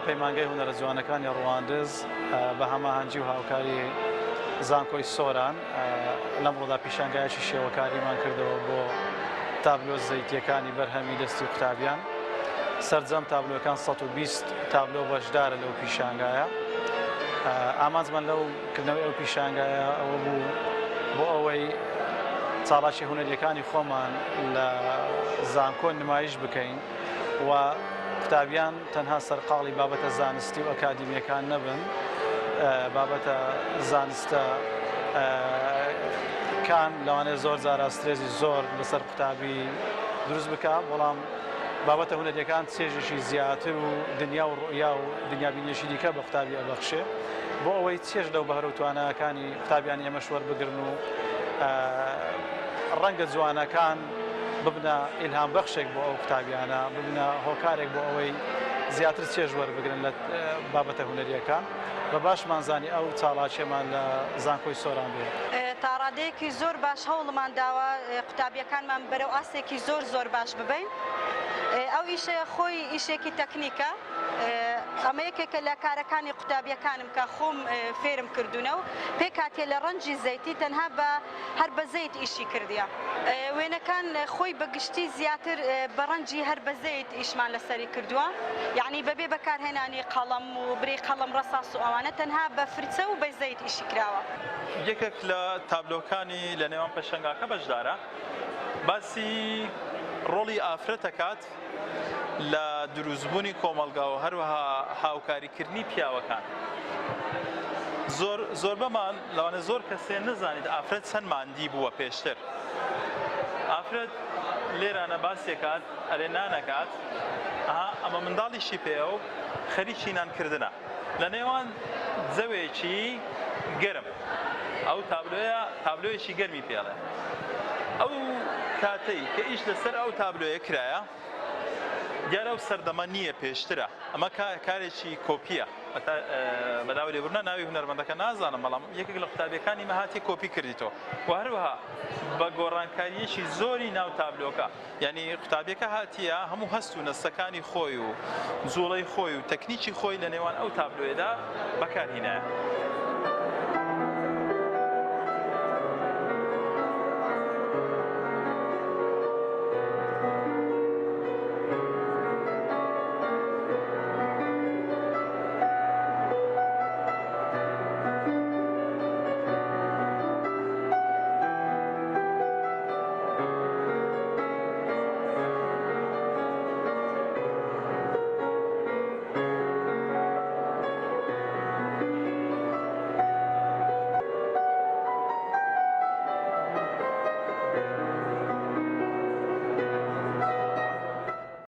پەیمانگەی هونەرە جوانەکانی ڕواندز بە هەماهەنگی و هاوکاری زانکۆی سۆران لەم ڕۆدا پیشانگایەکی شێوەکاریمان کردەوە بۆ تابلۆ زەیتیەکانی بەرهەمی دەستی قوتابیان. سەرجەم تابلۆکان 120 تابلۆ بەشدارە لەو پیشانگایە. ئامانجمان لەو کردنەوەی ئەو پیشانگایە ئەوە بوو بۆ ئەوەی چاڵاشی هونەریەکانی خۆمان لە زانکۆ نمایش بکەین و قوتابیان تەنها سەرقاڵی بابەتە زانستی و ئەکادیمیەکان نەبن، بابەتە زانستە کان لەوانەیە زۆر جارە سترێزی زۆر لەسەر قوتابی دروست بکە، بەڵام بابەتە هونەریەکان چێژێکی زیاتر و دنیا و ڕوئیا و دنیابینیەشی دیکە بە قوتابی ئەبەخشێ بۆ ئەوەی چێژ لەو بەهرە و توانایەکانی قوتابیان ئێمەش وەربگرن و ڕەنگە جوانەکان ببنە ئیلهام بەخشێک بۆ ئەو قوتابیانە، ببنە هۆکارێک بۆ ئەوەی زیاتر چێژ وەربگرن لە بابەتە هونەریەکان. بە باشمانزانی ئەو چاڵاکیەمان لە زانکۆی سۆران بێت. تا ڕادەیەکی زۆر باش هەوڵمان داوە قوتابیەکانمان بەرەو ئاسێکی زۆر باش ببین. ئەو ئیشەیە خۆی ئیشێکی تەکنیکە، ئەمە یەکێکە لە کارەکانی قوتابیەکانم کە خۆم فێرم کردوونە و پێ کاتێ لە ڕەنجی زەیتی تەنها بە هەر بە زەیت ئیشی کردیە. وێنەکان خۆی بەگشتی زیاتر بە ڕەنجی هەر بە زەیت ئیشمان لەسەری کردووە، یعنی بەبێ بەکارهێنانی قەڵەم و برێ قەڵەم ڕەساس و ئەوانە تەنها بە فرچە و بە زەیت ئیشی کراوە. یەکێک لە تابلۆکانی لە نێوان پەشەنگاکە بەشدارە باسی ڕۆڵی ئافرەت دەکات لە دروستبوونی کۆمەلگا و هەروەها هاوکاریکردنی پیاوەکان. زۆر بەمان لەوانە زۆر کەسێ نزانیت ئافرەت چەند ماندی بووە پێشتر. ئافرەت لێرانە باسێکات ئەرێ نانەکات، ئەمە منداڵیشی پێە و خەریکی نانکردنە لە نێوان جەوێکی گەرم. ئەو تابلۆیەکی گەرمی پێڵێ. ئەو کاتەی کە ئیش لەسەر ئەو تابلۆیە کرایە دیارە ئەو سەردەمە نییە پێشترە، ئەمە کارێکی کۆپیە. بەداوای لێبوورنا ناوی هونەرمەندەکە نازانم، بەڵام یەکێک لە قوتابیەکانی مەهاتی کۆپی کردیتەوە و هەروەها بە گۆڕانکاریەکی زۆری ناو تابلۆکە، یعنی قوتابیەکە هاتیە هەموو هەست و نەستەکانی خۆی و جوڵەی خۆی و تەکنیکی خۆی لە نێوان ئەو تابلۆیەدا بەکارهێنایە.